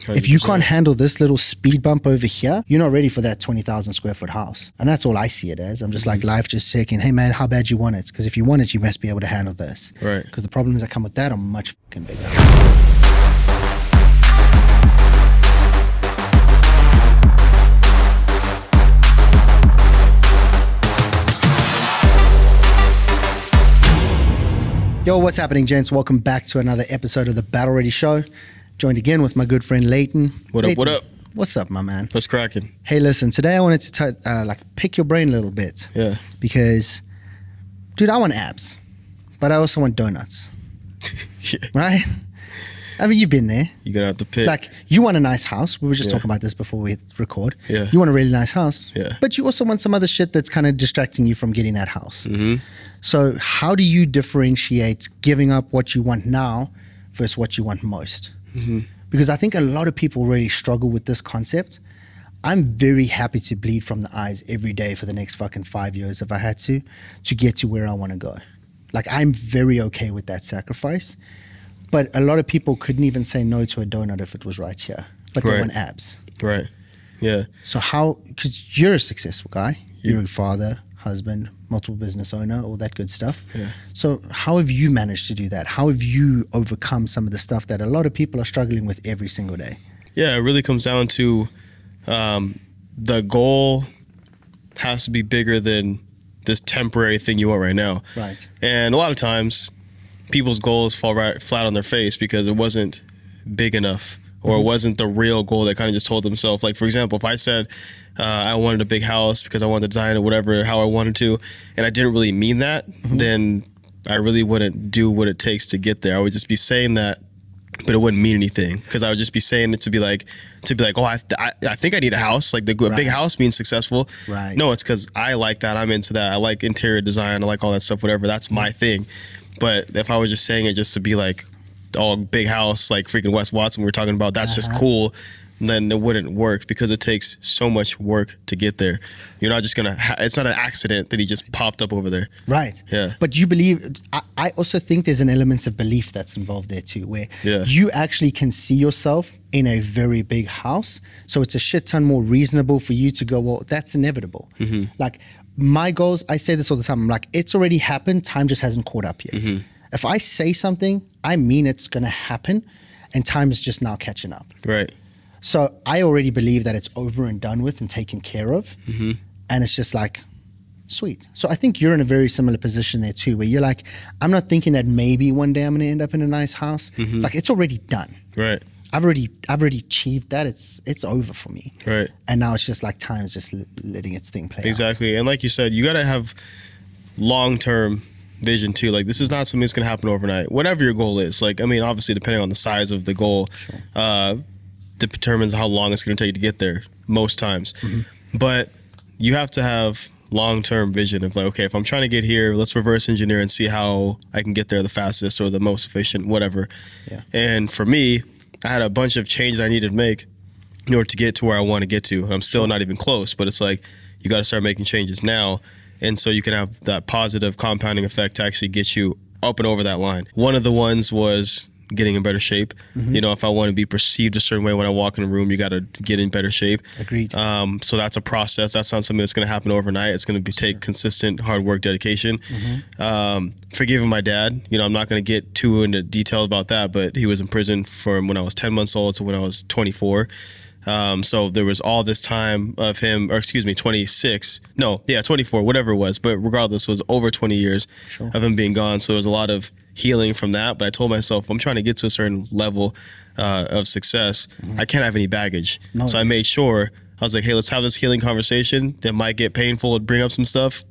If you can't handle this little speed bump over here, you're not ready for that 20,000 square foot house. And that's all I see it as. I'm just like life just checking, hey man, how bad you want it? Because if you want it, you must be able to handle this. Right. Because the problems that come with that are much fucking bigger. Yo, what's happening, gents? Welcome back to another episode of the Battle Ready Show. Joined again with my good friend Leighton. What up? What's up, my man? What's cracking? Hey, listen, today I wanted to pick your brain a little bit. Yeah. Because, dude, I want abs, but I also want donuts. Yeah. Right? I mean, you've been there. You gotta have to pick. Like, you want a nice house. We were just talking about this before we hit record. Yeah. You want a really nice house. Yeah. But you also want some other shit that's kind of distracting you from getting that house. Mm-hmm. So how do you differentiate giving up what you want now versus what you want most? Mm-hmm. Because I think a lot of people really struggle with this concept. I'm very happy to bleed from the eyes every day for the next fucking 5 years if I had to get to where I want to go. Like, I'm very okay with that sacrifice. But a lot of people couldn't even say no to a donut if it was right here. But they want abs. Right. Yeah. So how, because you're a successful guy. You're a father, husband, multiple business owner, all that good stuff. Yeah. So how have you managed to do that? How have you overcome some of the stuff that a lot of people are struggling with every single day? Yeah, it really comes down to the goal has to be bigger than this temporary thing you want right now. Right. And a lot of times people's goals fall right flat on their face because it wasn't big enough or it wasn't the real goal. They kind of just told themselves. Like, for example, if I said I wanted a big house because I wanted to design it, whatever, how I wanted to, and I didn't really mean that, then I really wouldn't do what it takes to get there. I would just be saying that, but it wouldn't mean anything because I would just be saying it to be like, oh, I think I need a house. Like, a big house means successful. Right. No, it's because I like that. I'm into that. I like interior design. I like all that stuff, whatever. That's my thing. But if I was just saying it just to be like, oh, big house, like freaking Wes Watson we were talking about, that's just cool, then it wouldn't work because it takes so much work to get there. You're not just gonna, it's not an accident that he just popped up over there. Right. Yeah. But you believe, I also think there's an element of belief that's involved there too, where you actually can see yourself in a very big house. So it's a shit ton more reasonable for you to go, well, that's inevitable. Like, my goals, I say this all the time, I'm like, it's already happened, time just hasn't caught up yet. If I say something, I mean it's gonna happen, and time is just now catching up. Right. So I already believe that it's over and done with and taken care of, and it's just like, sweet. So I think you're in a very similar position there too, where you're like, I'm not thinking that maybe one day I'm gonna end up in a nice house. It's like, it's already done. Right. I've already achieved that. It's over for me. Right. And now it's just like time's just letting its thing play out. Exactly. And like you said, you got to have long-term vision too. Like, this is not something that's going to happen overnight. Whatever your goal is. Like, I mean, obviously, depending on the size of the goal, determines how long it's going to take to get there most times. But you have to have long-term vision of like, okay, if I'm trying to get here, let's reverse engineer and see how I can get there the fastest or the most efficient, whatever. Yeah. And for me, I had a bunch of changes I needed to make in order to get to where I want to get to. And I'm still not even close, but it's like, you got to start making changes now. And so you can have that positive compounding effect to actually get you up and over that line. One of the ones was getting in better shape. You know, if I want to be perceived a certain way when I walk in a room, you got to get in better shape. Agreed. So that's a process. That's not something that's going to happen overnight. It's going to take consistent hard work, dedication. Forgiving my dad. You know, I'm not going to get too into detail about that, but he was in prison from when I was 10 months old to when I was 24. So there was all this time of him, or excuse me, 24, whatever it was. But regardless, it was over 20 years of him being gone. So there was a lot of healing from that. But I told myself, I'm trying to get to a certain level of success. I can't have any baggage. So I made sure, I was like, hey, let's have this healing conversation that might get painful and bring up some stuff.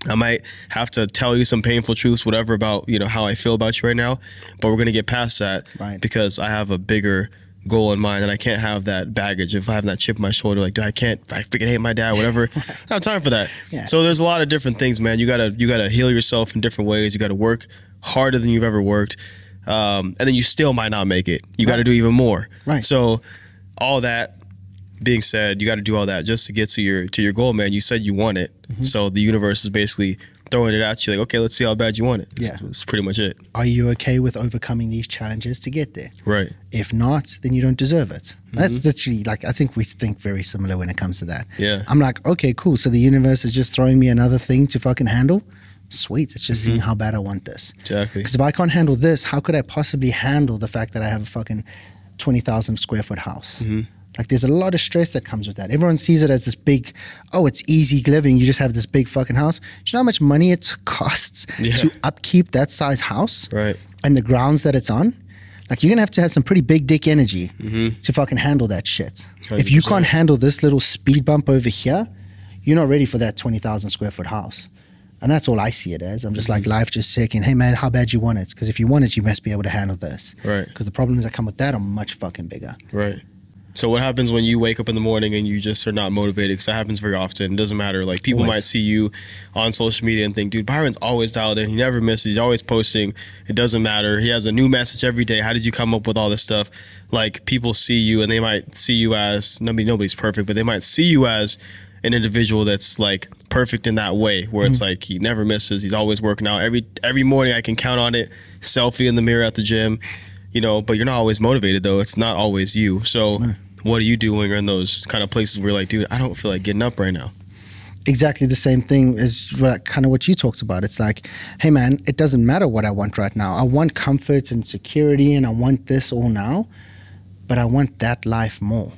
I might have to tell you some painful truths, whatever, about, you know, how I feel about you right now. But we're going to get past that because I have a bigger goal in mind, and I can't have that baggage. If I have that chip on my shoulder, like, I freaking hate my dad, whatever. I don't have time for that. So there's a lot of different things, man. You gotta heal yourself in different ways. You gotta work harder than you've ever worked, and then you still might not make it. You got to do even more. So all that being said, you got to do all that just to get to your goal, man. You said you want it, so the universe is basically throwing it at you, like, okay, let's see how bad you want it. Yeah, so that's pretty much it. Are you okay with overcoming these challenges to get there? Right. If not, then you don't deserve it. That's literally, like, I think we think very similar when it comes to that. Yeah. I'm like, okay, cool. So the universe is just throwing me another thing to fucking handle. Sweet. It's just seeing how bad I want this. Exactly. Because if I can't handle this, how could I possibly handle the fact that I have a fucking 20,000 square foot house? Like, there's a lot of stress that comes with that. Everyone sees it as this big, oh, it's easy living. You just have this big fucking house. Do you know how much money it costs to upkeep that size house? Right. And the grounds that it's on? Like, you're going to have some pretty big dick energy to fucking handle that shit. 100%. If you can't handle this little speed bump over here, you're not ready for that 20,000 square foot house. And that's all I see it as. I'm just like, life just checking, hey man, how bad you want it? Because if you want it, you must be able to handle this. Right. Because the problems that come with that are much fucking bigger. Right. So what happens when you wake up in the morning and you just are not motivated? Because that happens very often. It doesn't matter. Like, people might see you on social media and think, dude, Byron's always dialed in. He never misses. He's always posting. It doesn't matter. He has a new message every day. How did you come up with all this stuff? Like, people see you and they might see you as, nobody's perfect, but they might see you as an individual that's like perfect in that way, where it's like he never misses. He's always working out. Every morning I can count on it. Selfie in the mirror at the gym, but you're not always motivated though. It's not always you. So what are you doing in those kind of places where you're like, dude, I don't feel like getting up right now? Exactly the same thing as kind of what you talked about. It's like, hey man, it doesn't matter what I want right now. I want comfort and security and I want this all now, but I want that life more.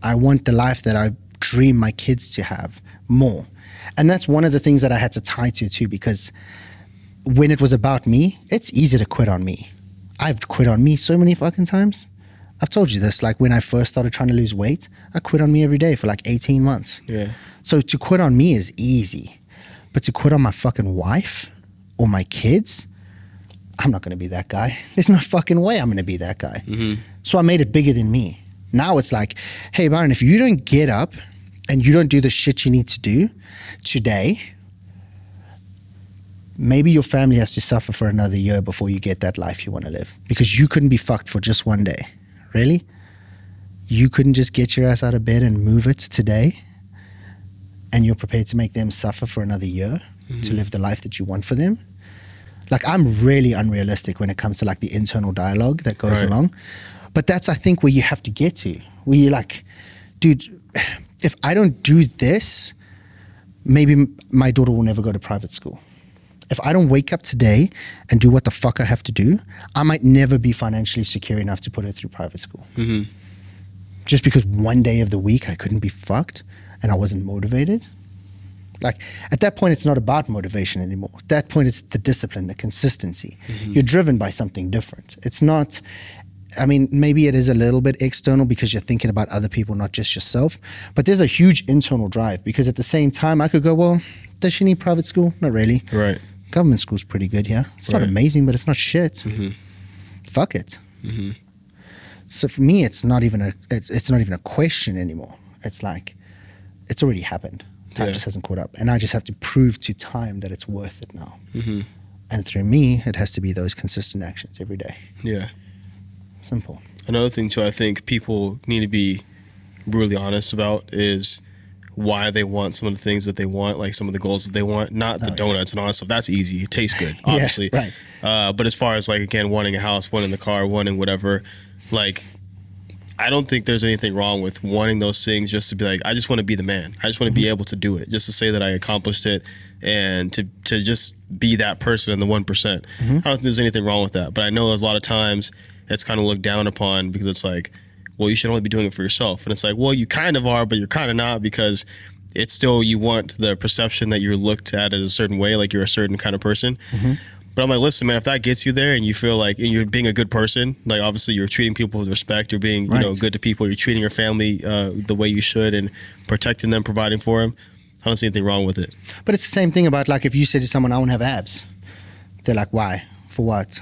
I want the life that I dream my kids to have more. And that's one of the things that I had to tie to too, because when it was about me, it's easy to quit on me. I've quit on me so many fucking times. I've told you this, like when I first started trying to lose weight, I quit on me every day for like 18 months. Yeah. So to quit on me is easy, but to quit on my fucking wife or my kids, I'm not going to be that guy. There's no fucking way I'm going to be that guy. So I made it bigger than me. Now it's like, hey, Byron, if you don't get up and you don't do the shit you need to do today, maybe your family has to suffer for another year before you get that life you want to live, because you couldn't be fucked for just one day. Really? You couldn't just get your ass out of bed and move it today, and you're prepared to make them suffer for another year to live the life that you want for them? Like, I'm really unrealistic when it comes to like the internal dialogue that goes along. But that's, I think, where you have to get to, where you're like, dude, if I don't do this, maybe my daughter will never go to private school. If I don't wake up today and do what the fuck I have to do, I might never be financially secure enough to put her through private school. Just because one day of the week I couldn't be fucked and I wasn't motivated. Like, at that point, it's not about motivation anymore. At that point, it's the discipline, the consistency. You're driven by something different. It's not, I mean, maybe it is a little bit external because you're thinking about other people, not just yourself. But there's a huge internal drive, because at the same time, I could go, well, does she need private school? Not really. Right. Government school's pretty good here. It's not amazing, but it's not shit. Fuck it. So for me, it's not even a question anymore. It's like, it's already happened. Time just hasn't caught up, and I just have to prove to time that it's worth it now. And through me, it has to be those consistent actions every day. Yeah. Simple. Another thing too, I think people need to be brutally honest about is why they want some of the things that they want, like some of the goals that they want, not the donuts and all that stuff. That's easy. It tastes good, obviously. Right. But as far as like, again, wanting a house, wanting the car, wanting whatever, like, I don't think there's anything wrong with wanting those things just to be like, I just want to be the man. I just want to be able to do it, just to say that I accomplished it, and to just be that person in the 1%. I don't think there's anything wrong with that. But I know there's a lot of times it's kind of looked down upon, because it's like, well, you should only be doing it for yourself. And it's like, well, you kind of are, but you're kind of not, because it's still, you want the perception that you're looked at as a certain way, like you're a certain kind of person. But I'm like, listen, man, if that gets you there and you feel like, and you're being a good person, like obviously you're treating people with respect, you're being, you know, good to people, you're treating your family the way you should and protecting them, providing for them, I don't see anything wrong with it. But it's the same thing about, like, if you say to someone, I want to have abs, they're like, why? For what?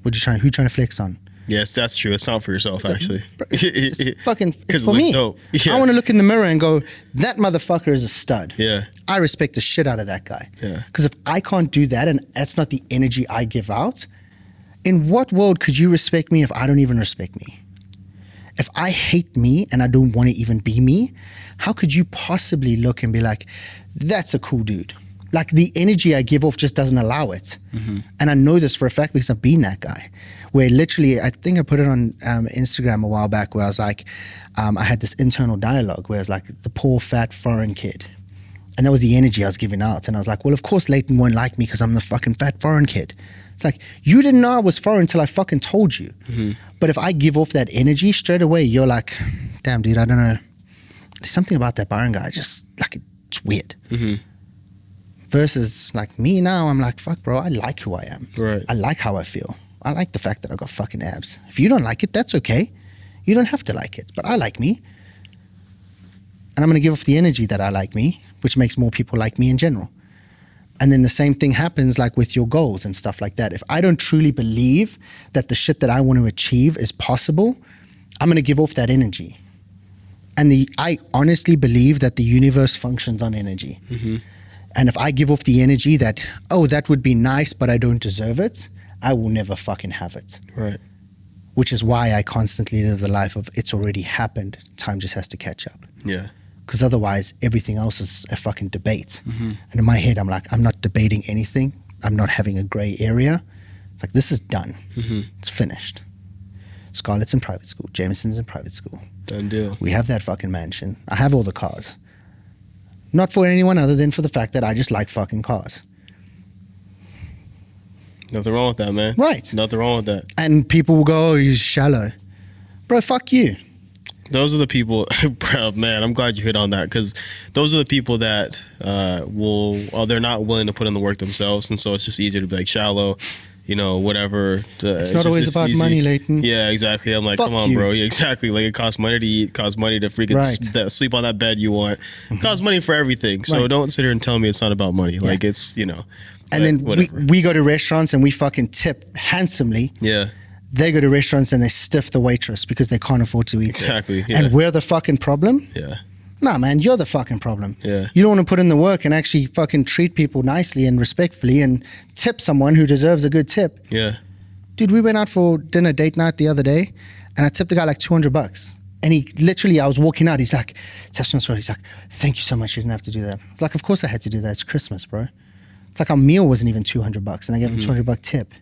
Who you trying to flex on? Yes, that's true. It's not for yourself, actually. It's for me. I want to look in the mirror and go, that motherfucker is a stud. Yeah. I respect the shit out of that guy. Yeah. Because if I can't do that, and that's not the energy I give out, in what world could you respect me if I don't even respect me? If I hate me and I don't want to even be me, how could you possibly look and be like, that's a cool dude? Like the energy I give off just doesn't allow it. And I know this for a fact because I've been that guy. Where literally, I think I put it on Instagram a while back where I was like, I had this internal dialogue where I was like, the poor fat foreign kid. And that was the energy I was giving out. And I was like, well, of course Leighton won't like me because I'm the fucking fat foreign kid. It's like, you didn't know I was foreign until I fucking told you. But if I give off that energy straight away, you're like, damn, dude, I don't know. There's something about that Byron guy, just like, it's weird. Versus like me now, I'm like, fuck, bro, I like who I am. Right. I like how I feel. I like the fact that I got fucking abs. If you don't like it, that's okay. You don't have to like it, but I like me. And I'm going to give off the energy that I like me, which makes more people like me in general. And then the same thing happens like with your goals and stuff like that. If I don't truly believe that the shit that I want to achieve is possible, I'm going to give off that energy. And I honestly believe that the universe functions on energy. And if I give off the energy that, oh, that would be nice, but I don't deserve it, I will never fucking have it. Right. Which is why I constantly live the life of it's already happened. Time just has to catch up. Yeah. Because otherwise, everything else is a fucking debate. And in my head, I'm like, I'm not debating anything. I'm not having a gray area. It's like, this is done. It's finished. Scarlett's in private school. Jameson's in private school. Done deal. We have that fucking mansion. I have all the cars. Not for anyone other than for the fact that I just like fucking cars. Nothing wrong with that, man. Right. Nothing wrong with that. And people will go, oh, he's shallow. Bro, fuck you. Those are the people, bro, man, I'm glad you hit on that because those are the people that they're not willing to put in the work themselves. And so it's just easier to be like shallow, whatever. It's not always about money, Leighton. Yeah, exactly. I'm like, Fuck come on, you. bro. Yeah, exactly. Like it costs money to eat, costs money to freaking sleep on that bed you want. It costs money for everything. So don't sit here and tell me it's not about money. Like it's, And then we go to restaurants and we fucking tip handsomely. Yeah. They go to restaurants and they stiff the waitress because they can't afford to eat. Exactly. It. Yeah. And we're the fucking problem? Yeah. Nah, man, you're the fucking problem. Yeah. You don't want to put in the work and actually fucking treat people nicely and respectfully and tip someone who deserves a good tip. Yeah. Dude, we went out for dinner date night the other day and I tipped the guy like $200. And he literally, I was walking out, he's like, taps me on the shoulder, he's like, thank you so much, you didn't have to do that. It's like, of course I had to do that, it's Christmas, bro. It's like our meal wasn't even $200 and I gave him $200 tip.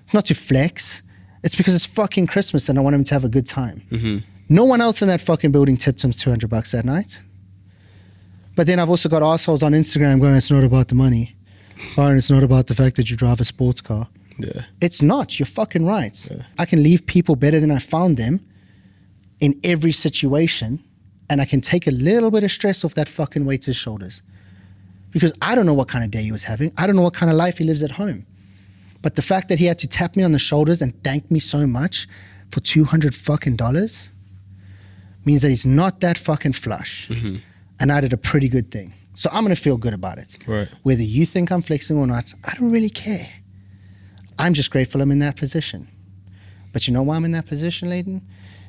It's not to flex. It's because it's fucking Christmas and I want him to have a good time. No one else in that fucking building tipped him $200 that night. But then I've also got assholes on Instagram going, it's not about the money. Byron, it's not about the fact that you drive a sports car. Yeah. It's not. You're fucking right. Yeah. I can leave people better than I found them in every situation and I can take a little bit of stress off that fucking waiter's shoulders. Because I don't know what kind of day he was having. I don't know what kind of life he lives at home. But the fact that he had to tap me on the shoulders and thank me so much for $200 fucking dollars means that he's not that fucking flush. And I did a pretty good thing. So I'm going to feel good about it. Right. Whether you think I'm flexing or not, I don't really care. I'm just grateful I'm in that position. But you know why I'm in that position, Leighton?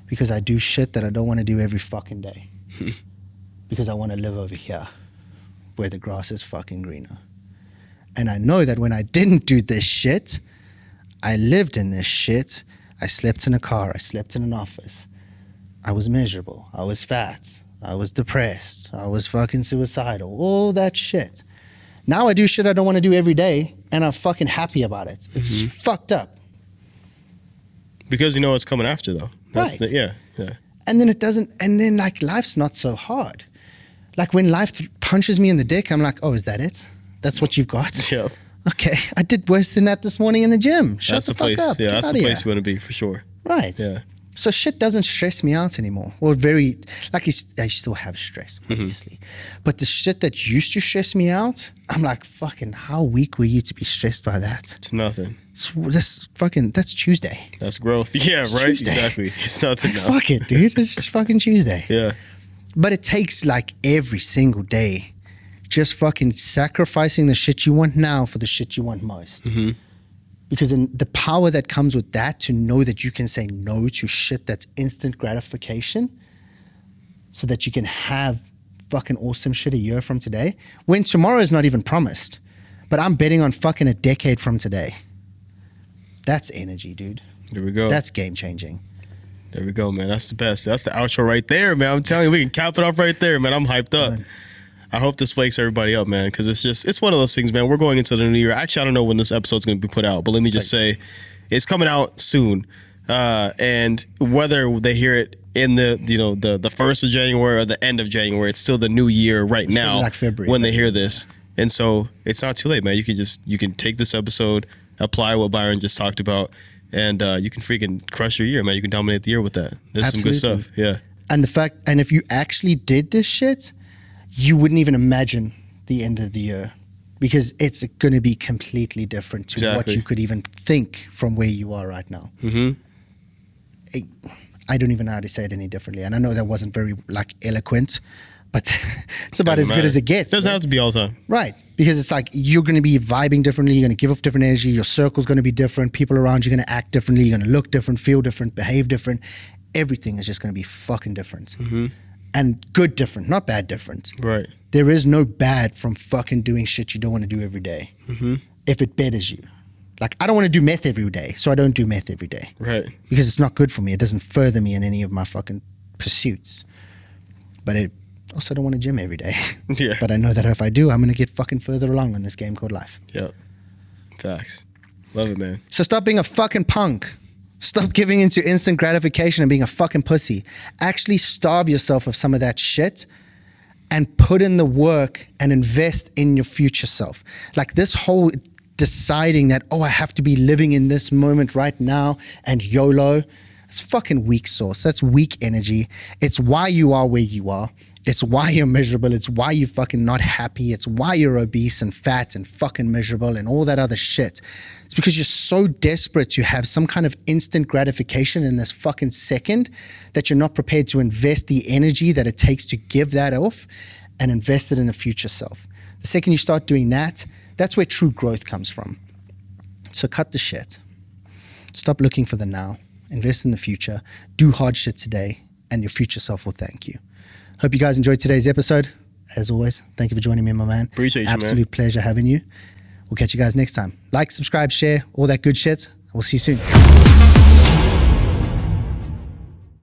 Because I do shit that I don't want to do every fucking day. Because I want to live over here where the grass is fucking greener. And I know that when I didn't do this shit, I lived in this shit. I slept in a car. I slept in an office. I was miserable. I was fat. I was depressed. I was fucking suicidal. All that shit. Now I do shit I don't want to do every day, and I'm fucking happy about it. It's fucked up. Because you know what's coming after, though. That's Right. Yeah. And then it doesn't, and then like life's not so hard. Like when life punches me in the dick, I'm like, oh, is that it? That's what you've got? Yeah. Okay, I did worse than that this morning in the gym. Shut the fuck up. Yeah, Get that's out the of place here. you want to be for sure. Right. Yeah. So shit doesn't stress me out anymore. Or very, like I still have stress, obviously. But the shit that used to stress me out, I'm like, fucking, how weak were you to be stressed by that? It's nothing. That's Tuesday. That's growth. Yeah, It's right? Tuesday. Exactly. It's nothing now. Fuck it, dude. It's just fucking Tuesday. Yeah. But it takes like every single day just fucking sacrificing the shit you want now for the shit you want most. Because in the power that comes with that, to know that you can say no to shit that's instant gratification so that you can have fucking awesome shit a year from today, when tomorrow is not even promised. But I'm betting on fucking a decade from today. That's energy, dude. There we go. That's game changing. There we go, man. That's the best. That's the outro right there, man. I'm telling you, we can cap it off right there, man. I'm hyped up. I hope this wakes everybody up, man, because it's one of those things, man. We're going into the new year. Actually, I don't know when this episode's going to be put out, but let me just say it's coming out soon. And whether they hear it in the 1st of January or the end of January, it's still the new year right now, like February, when they hear this. And so it's not too late, man. You can take this episode, apply what Byron just talked about, and you can freaking crush your year, man. You can dominate the year with that. There's some good stuff. Yeah. And if you actually did this shit, you wouldn't even imagine the end of the year, because it's going to be completely different to what you could even think from where you are right now. Mm-hmm. I don't even know how to say it any differently. And I know that wasn't very eloquent, but it's about as good as it gets. It doesn't have to be all the time. Right. Because it's like you're going to be vibing differently. You're going to give off different energy. Your circle's going to be different. People around you are going to act differently. You're going to look different, feel different, behave different. Everything is just going to be fucking different. Mm-hmm. And good different, not bad different. Right. There is no bad from fucking doing shit you don't want to do every day. Mm-hmm. If it betters you. Like, I don't want to do meth every day, so I don't do meth every day. Right. Because it's not good for me. It doesn't further me in any of my fucking pursuits. But it also don't want to gym every day. Yeah. But I know that if I do, I'm going to get fucking further along in this game called life. Yep. Facts. Love it, man. So stop being a fucking punk. Stop giving into instant gratification and being a fucking pussy. Actually starve yourself of some of that shit and put in the work and invest in your future self. Like this whole deciding that, I have to be living in this moment right now and YOLO, it's fucking weak sauce. That's weak energy. It's why you are where you are. It's why you're miserable. It's why you're fucking not happy. It's why you're obese and fat and fucking miserable and all that other shit. It's because you're so desperate to have some kind of instant gratification in this fucking second that you're not prepared to invest the energy that it takes to give that off and invest it in a future self. The second you start doing that, that's where true growth comes from. So cut the shit. Stop looking for the now. Invest in the future. Do hard shit today, and your future self will thank you. Hope you guys enjoyed today's episode. As always, thank you for joining me, my man. Appreciate you, man. Absolute pleasure having you. We'll catch you guys next time. Like, subscribe, share, all that good shit. We'll see you soon.